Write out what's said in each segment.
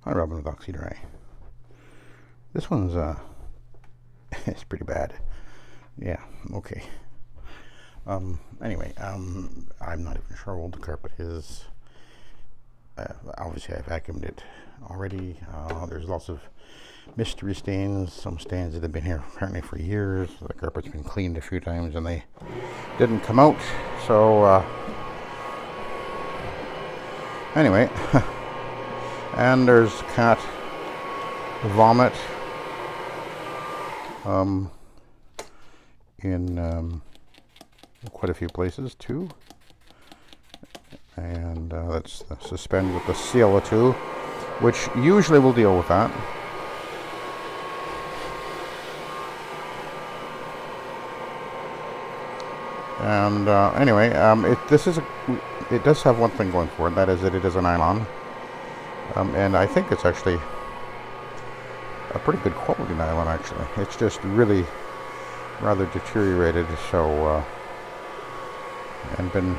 Hi, Robin with Oxy-Dry. This one's it's pretty bad. Yeah, okay. Anyway, I'm not even sure how old the carpet is. Obviously I vacuumed it already. There's lots of mystery stains. Some stains that have been here apparently for years. The carpet's been cleaned a few times and they didn't come out. So anyway, and there's cat vomit in quite a few places too, and that's suspended with the CO2, which usually will deal with that. And anyway, it does have one thing going for it, that is that it is a nylon, and I think it's actually a pretty good quality nylon. Actually, it's just really rather deteriorated, so and been,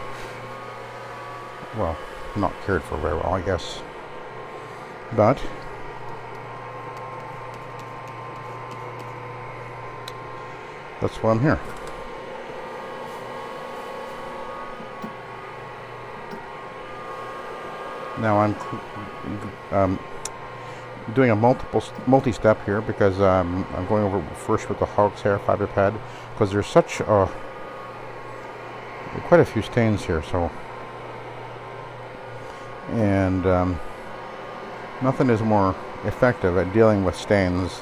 well, not cared for very well, I guess. But that's why I'm here. Now I'm doing a multi-step here because I'm going over first with the hog's hair fiber pad, because there's such quite a few stains here. So, and nothing is more effective at dealing with stains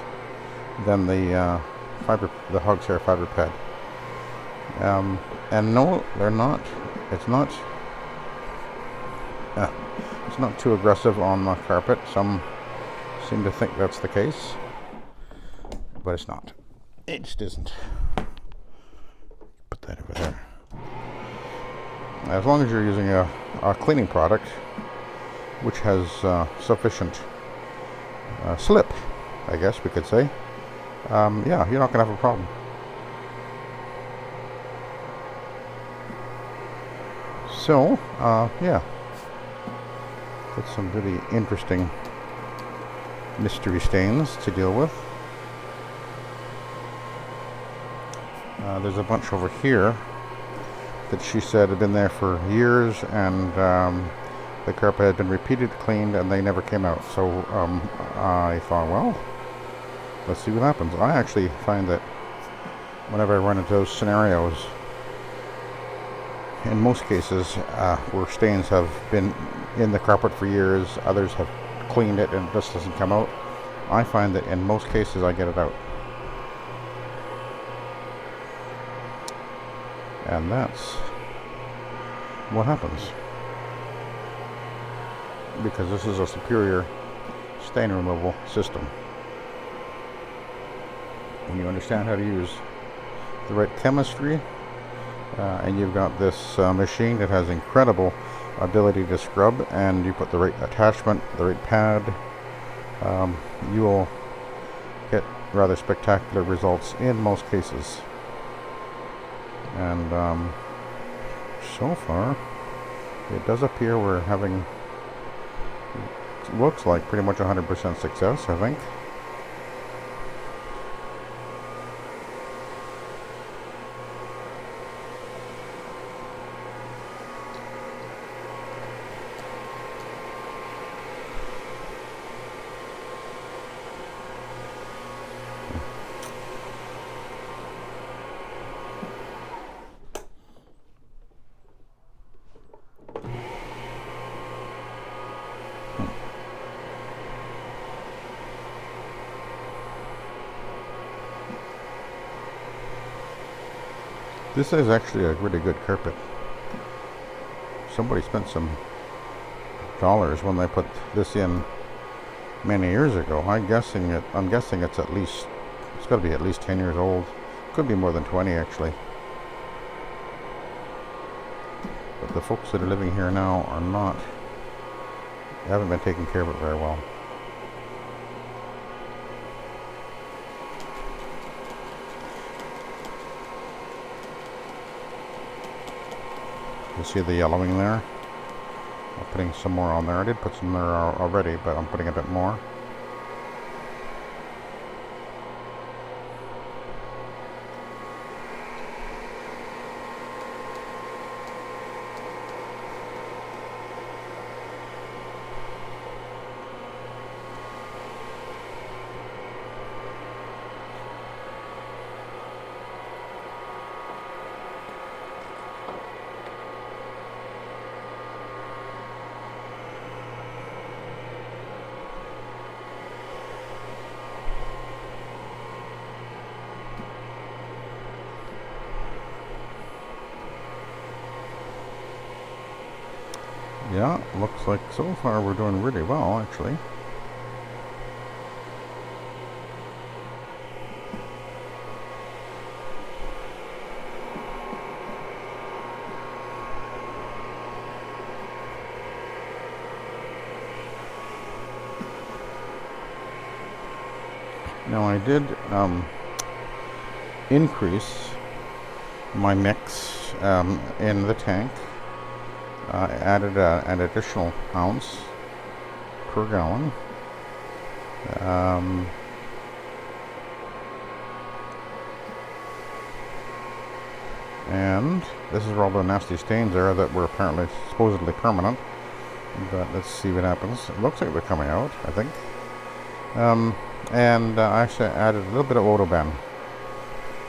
than the hog's hair fiber pad. And no, they're not. It's not. It's not too aggressive on the carpet. Some seem to think that's the case, but it's not. It just isn't. Put that over there. As long as you're using a cleaning product which has sufficient slip, I guess we could say, yeah, you're not going to have a problem. So, yeah. Got some really interesting mystery stains to deal with. There's a bunch over here that she said had been there for years, and the carpet had been repeatedly cleaned and they never came out. So I thought, well, let's see what happens. I actually find that whenever I run into those scenarios, in most cases where stains have been in the carpet for years, others have cleaned it and it just doesn't come out, I find that in most cases I get it out. And that's what happens, because this is a superior stain removal system. When you understand how to use the right chemistry, and you've got this machine that has incredible ability to scrub, and you put the right attachment, the right pad, you will get rather spectacular results in most cases. And so far it does appear we're having, looks like pretty much 100% success, I think. This is actually a really good carpet. Somebody spent some dollars when they put this in many years ago. I'm guessing it's at least, it's got to be at least 10 years old. Could be more than 20 actually. But the folks that are living here now are not, haven't been taking care of it very well. You see the yellowing there? I'm putting some more on there. I did put some there already, but I'm putting a bit more. Yeah, looks like so far we're doing really well, actually. Now I did increase my mix in the tank. I added an additional ounce per gallon. And this is where all the nasty stains are that were apparently supposedly permanent. But let's see what happens. It looks like they're coming out, I think. And I actually added a little bit of Odoban.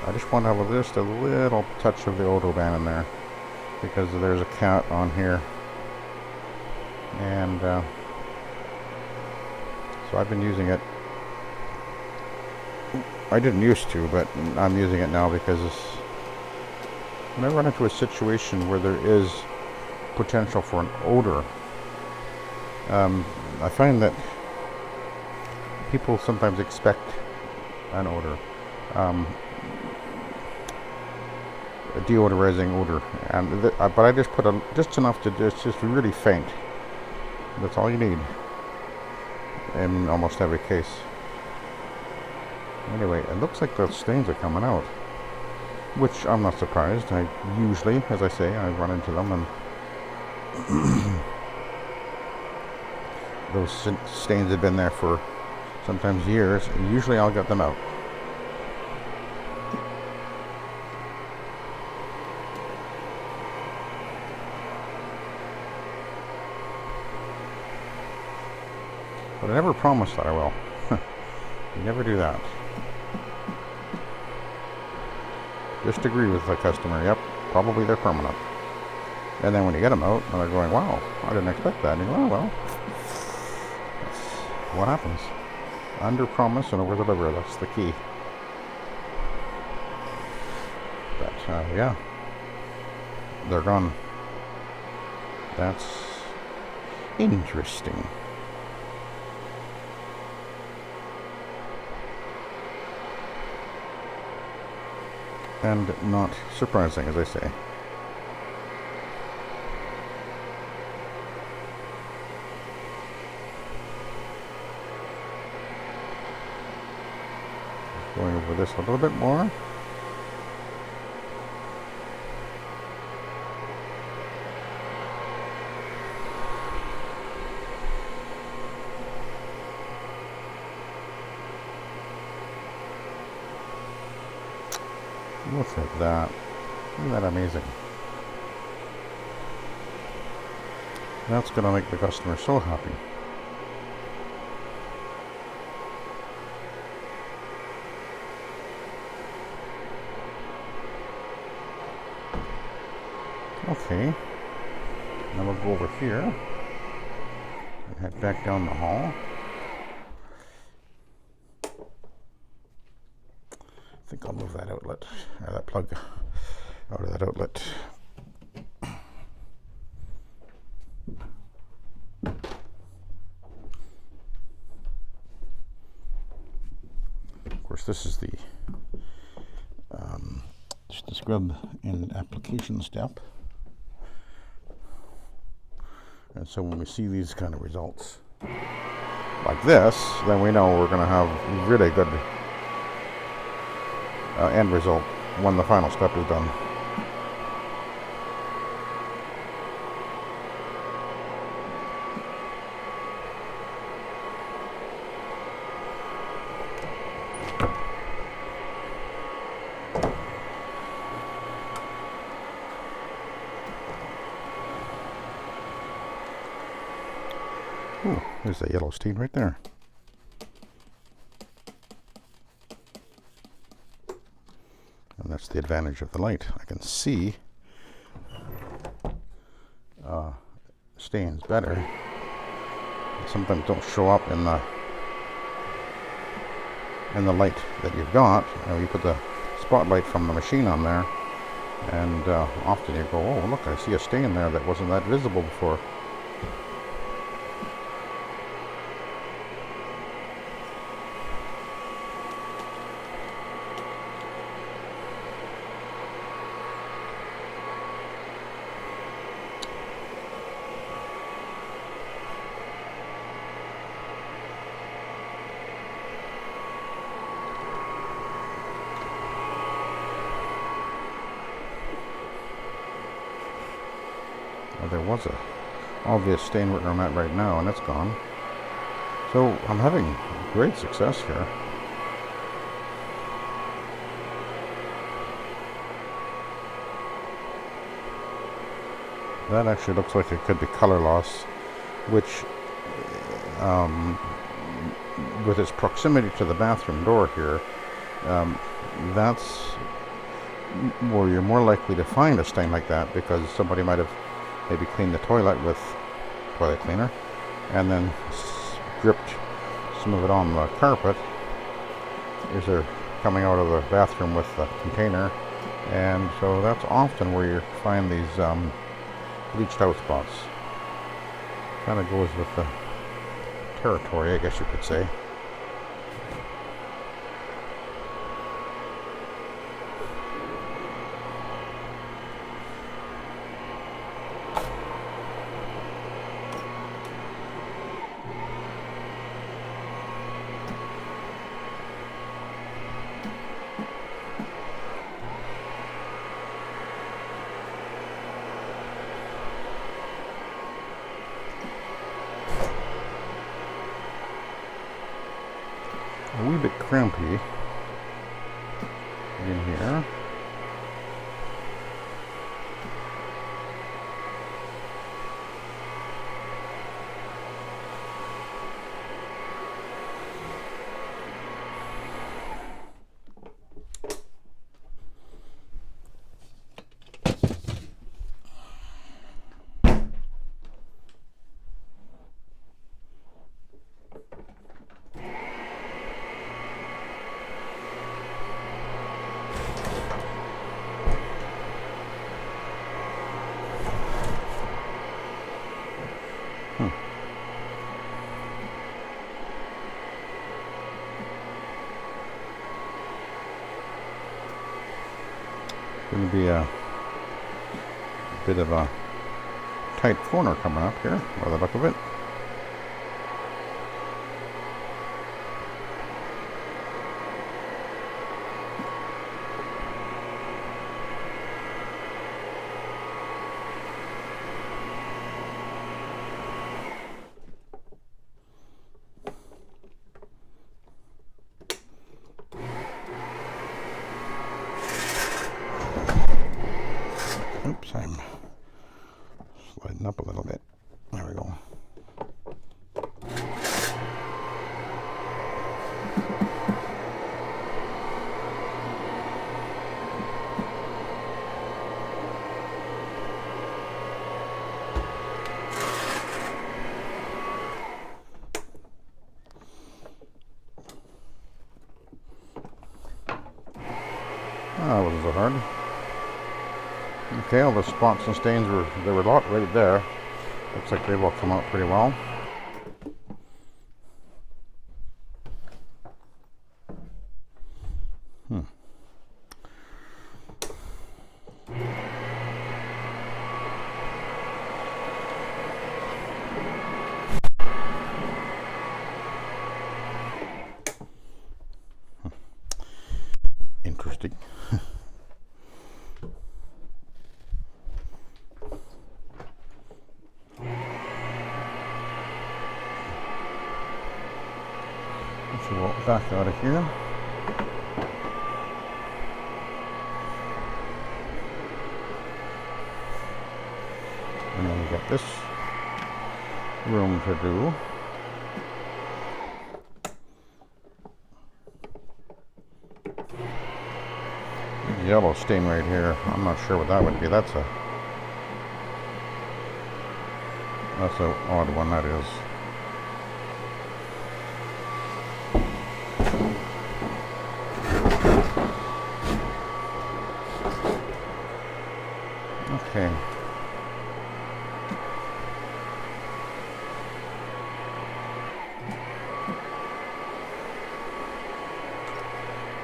I just want to have just a little touch of the Odoban in there, because there's a cat on here. And so I've been using it. I didn't used to, but I'm using it now because when I run into a situation where there is potential for an odor, I find that people sometimes expect an odor, a deodorizing odor, and but I just put just enough to just really faint. That's all you need in almost every case. Anyway, it looks like the stains are coming out, which I'm not surprised. I usually, as I say, I run into them, and those stains have been there for sometimes years, and usually I'll get them out. But I never promise that I will. You never do that. Just agree with the customer. Yep, probably they're permanent. And then when you get them out, and they're going, wow, I didn't expect that. And you go, oh, well, that's what happens. Under promise and over deliver. That's the key. But yeah, they're gone. That's interesting. And not surprising, as I say. Going over this a little bit more. Look at that. Isn't that amazing? That's going to make the customer so happy. Okay. Now we'll go over here and head back down the hall. I think I'll move that outlet, or that plug, out of that outlet. Of course, this is the just the scrub and application step. And so when we see these kind of results like this, then we know we're going to have really good end result when the final step is done. Ooh, there's a yellow stain right there. And that's the advantage of the light. I can see stains better. Sometimes don't show up in the light that you've got. You know, you put the spotlight from the machine on there, and often you go, oh look, I see a stain there that wasn't that visible before. There was a obvious stain where I'm at right now, and it's gone. So I'm having great success here. That actually looks like it could be color loss, which with its proximity to the bathroom door here, that's where you're more likely to find a stain like that, because somebody might have maybe cleaned the toilet with toilet cleaner and then dripped some of it on the carpet as they're coming out of the bathroom with the container, and so that's often where you find these bleached out spots. Kind of goes with the territory, I guess you could say. A wee bit crampy in here. Going to be a bit of a tight corner coming up here, by the look of it. Oops, I'm sliding up a little bit. There we go. That wasn't so hard. Okay, all the spots and stains there were a lot right there. Looks like they've all come out pretty well. Interesting. Let's walk back out of here. And then we got this room to do. yellow stain right here. I'm not sure what that would be. That's an odd one, that is. Okay.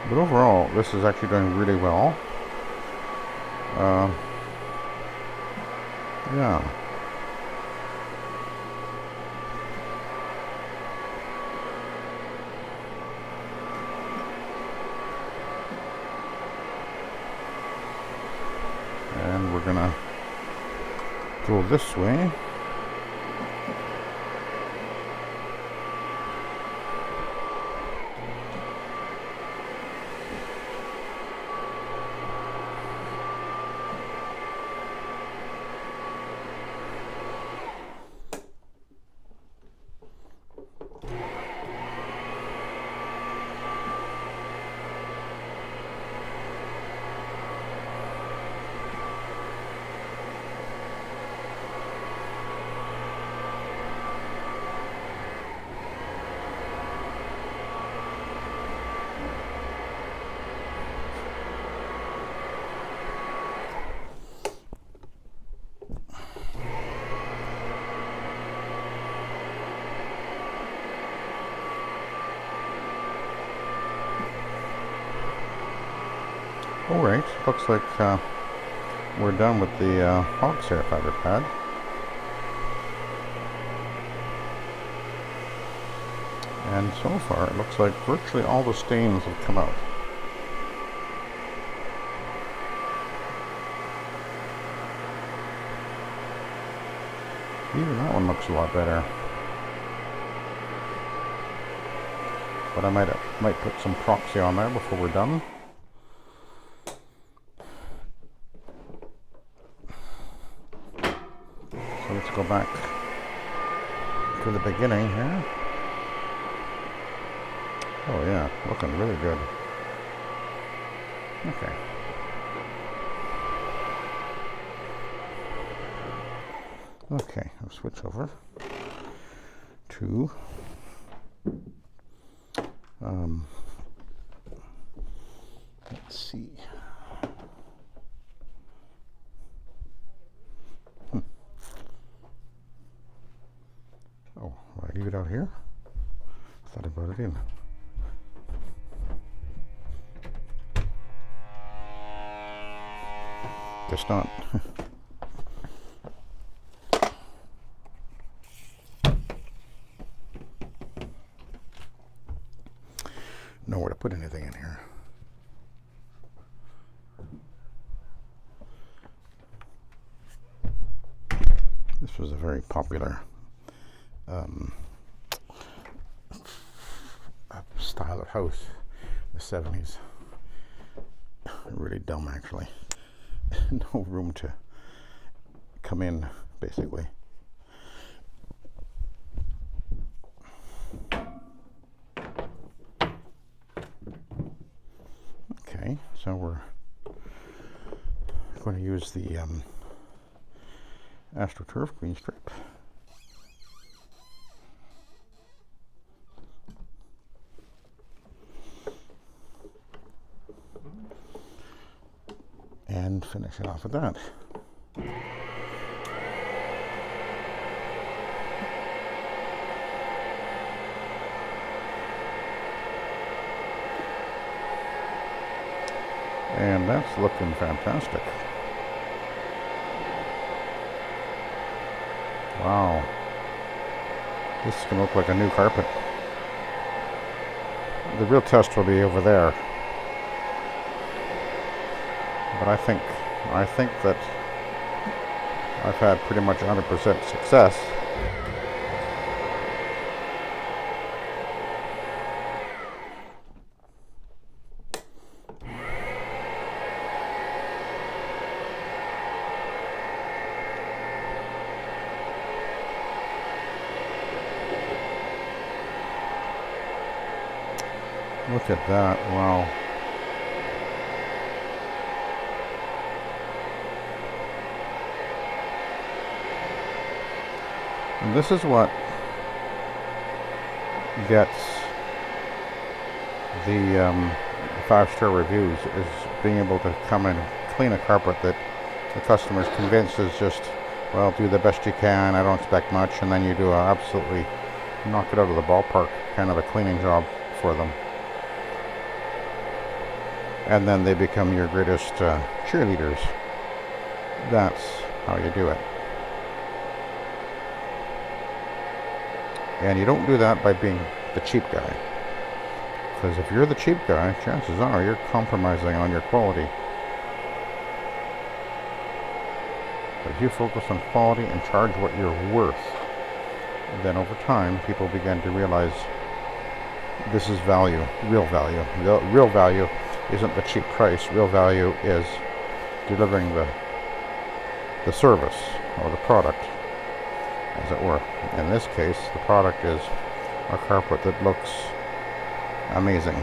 But overall, this is actually doing really well. Yeah. And we're gonna go this way. Alright, looks like we're done with the Oxy-Dry fabric pad. And so far it looks like virtually all the stains have come out. Even that one looks a lot better. But I might put some proxy on there before we're done. So let's go back to the beginning here. Oh yeah, looking really good. Okay. Okay, I'll switch over to let's see. Oh, will I leave it out here? I thought I brought it in. Guess not. Nowhere to put anything in here. This was a very popular style of house in the 70s. Really dumb, actually. No room to come in, basically. Okay, so we're going to use the AstroTurf green strip. And finish it off with that. And that's looking fantastic. Wow. This is going to look like a new carpet. The real test will be over there. But I think that I've had pretty much 100% success. Look at that, wow. And this is what gets the 5-star reviews, is being able to come and clean a carpet that the customer's convinced is just, well, do the best you can, I don't expect much, and then you do a absolutely knock it out of the ballpark kind of a cleaning job for them. And then they become your greatest cheerleaders. That's how you do it. And you don't do that by being the cheap guy. Because if you're the cheap guy, chances are you're compromising on your quality. But if you focus on quality and charge what you're worth, then over time people begin to realize this is value, real value. Real value isn't the cheap price. Real value is delivering the service or the product, as it were. In this case, the product is a carpet that looks amazing.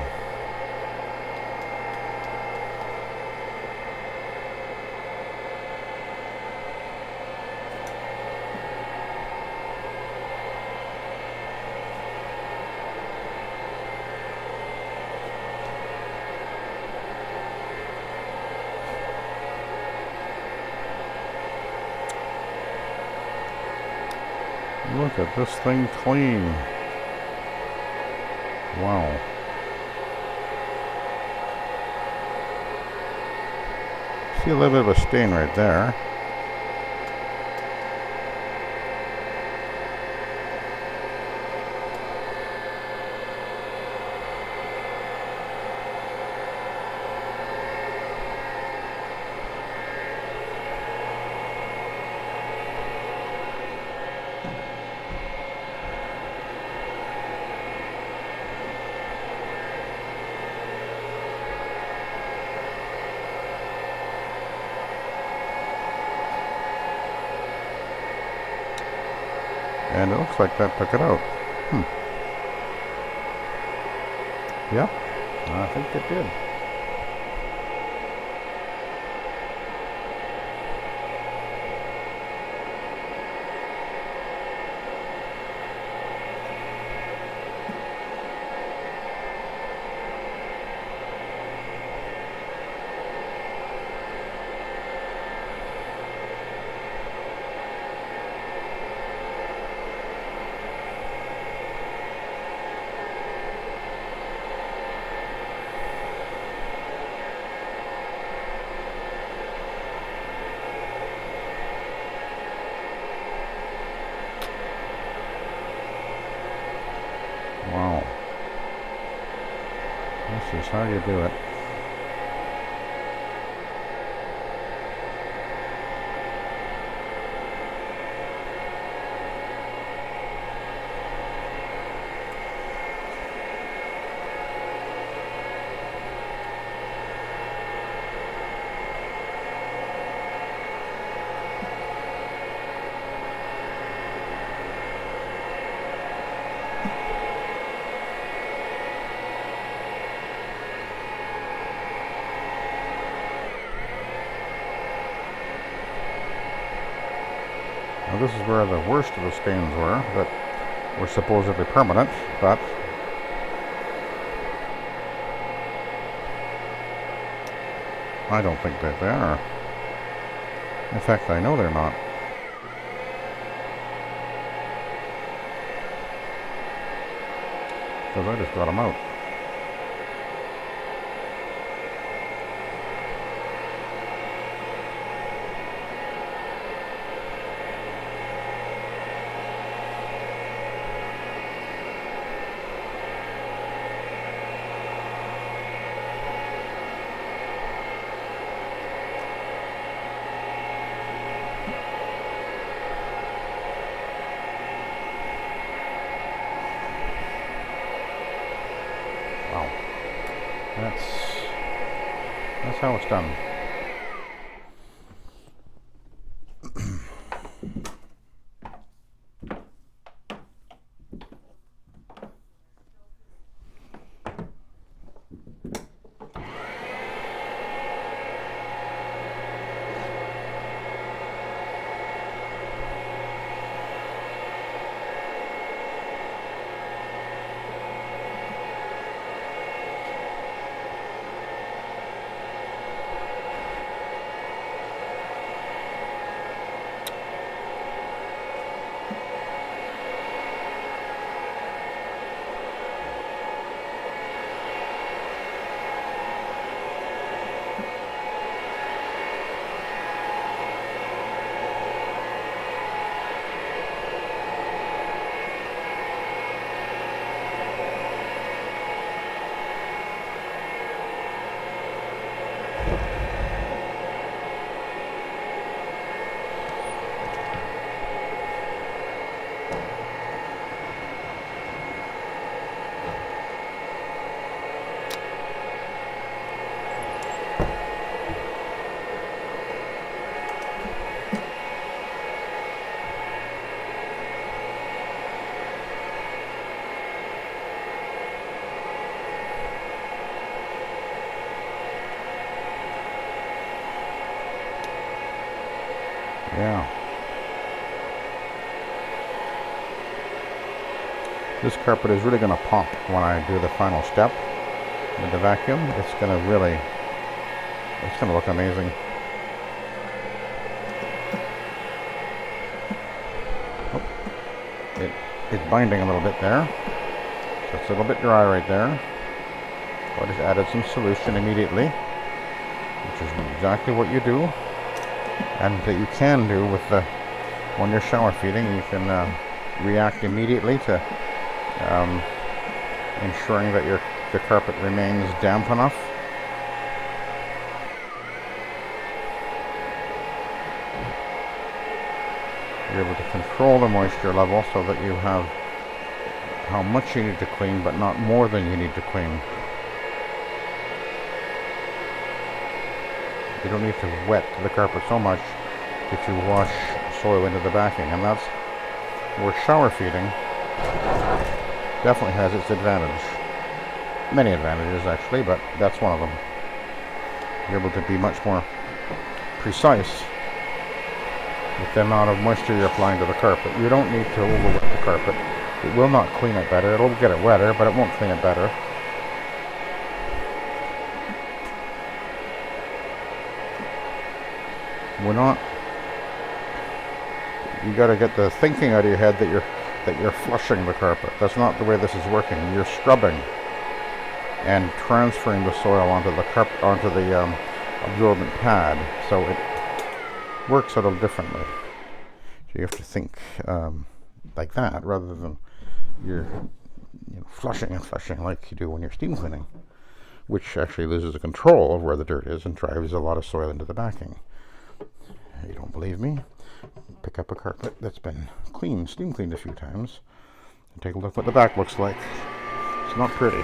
Look at this thing clean. Wow. See a little bit of a stain right there. And it looks like that took it out. Yep, I think it did. Wow. This is how you do it. Now this is where the worst of the stains were that were supposedly permanent, but I don't think that they are. In fact, I know they're not. Because I just got them out. Wow. That's how it's done. Yeah. This carpet is really going to pop when I do the final step with the vacuum. It's going to really, it's going to look amazing. Oh, it's binding a little bit there. So it's a little bit dry right there. So I just added some solution immediately, which is exactly what you do, and that you can do with the, when you're shower feeding, you can react immediately to ensuring that the carpet remains damp enough. You're able to control the moisture level so that you have how much you need to clean, but not more than you need to clean. You don't need to wet the carpet so much that you wash soil into the backing, and that's where shower feeding definitely has its advantage. Many advantages actually, but that's one of them. You're able to be much more precise with the amount of moisture you're applying to the carpet. You don't need to overwet the carpet. It will not clean it better. It'll get it wetter, but it won't clean it better. We're not. You got to get the thinking out of your head that you're flushing the carpet. That's not the way this is working. You're scrubbing and transferring the soil onto the carpet, onto the absorbent pad. So it works a little differently. So you have to think like that rather than you're flushing and flushing like you do when you're steam cleaning, which actually loses the control of where the dirt is and drives a lot of soil into the backing. You don't believe me? Pick up a carpet that's been cleaned, steam cleaned a few times, and take a look what the back looks like. It's not pretty.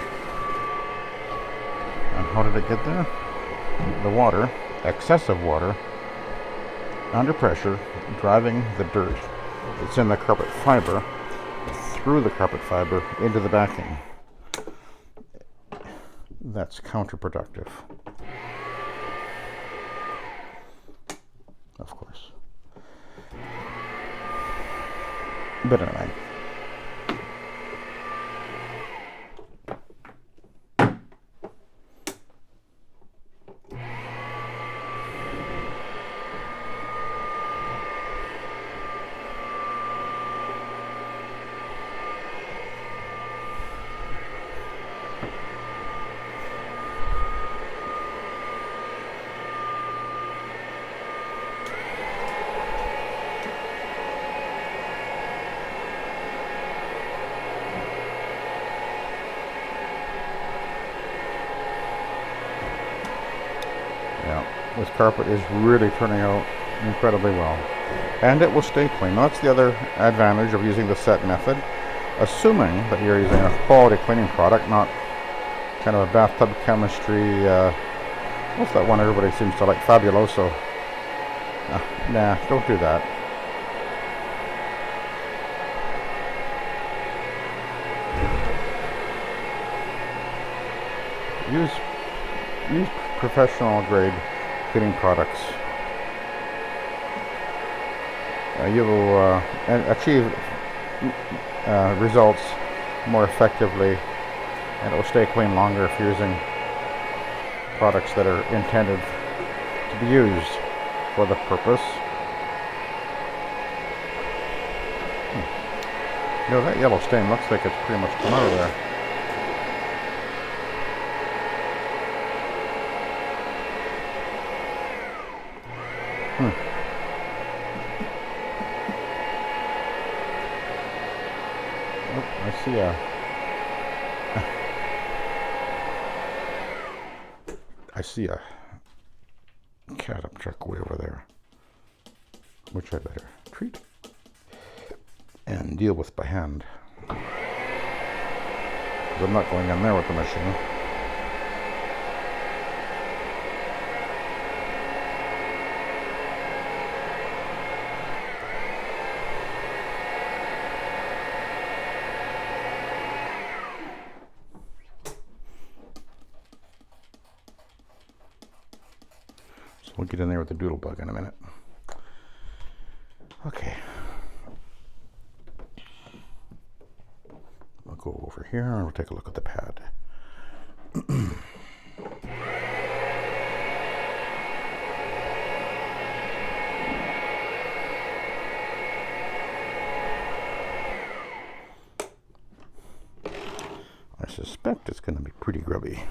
And how did it get there? The water, excessive water, under pressure, driving the dirt that's in the carpet fiber through the carpet fiber into the backing. That's counterproductive. Of course. But anyway. This carpet is really turning out incredibly well. And it will stay clean. That's the other advantage of using the SETT method. Assuming that you're using a quality cleaning product, not kind of a bathtub chemistry, what's that one everybody seems to like, Fabuloso. Nah, don't do that. Use professional grade cleaning products. You will achieve results more effectively, and it will stay clean longer if you're using products that are intended to be used for the purpose. You know, that yellow stain looks like it's pretty much come out of there. I see a cat upchuck way over there, which I better treat and deal with by hand. 'Cause I'm not going in there with the machine. We'll get in there with the doodle bug in a minute. here and we'll take a look at the pad. I suspect it's going to be pretty grubby.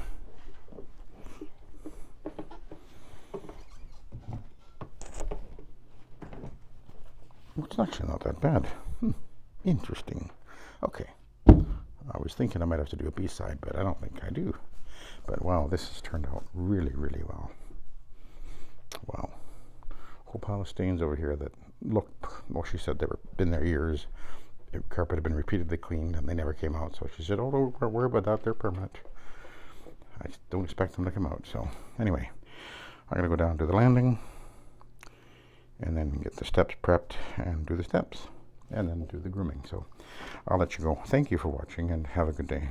It's actually not that bad. Interesting. Okay. I was thinking I might have to do a B-side, but I don't think I do. But wow, this has turned out really, really well. Wow. Whole pile of stains over here that look, well, she said they were been there years. The carpet had been repeatedly cleaned and they never came out. So she said, oh, don't worry about that, they're permanent. I don't expect them to come out. So anyway, I'm going to go down to the landing and then get the steps prepped and do the steps and then do the grooming. So I'll let you go. Thank you for watching and have a good day.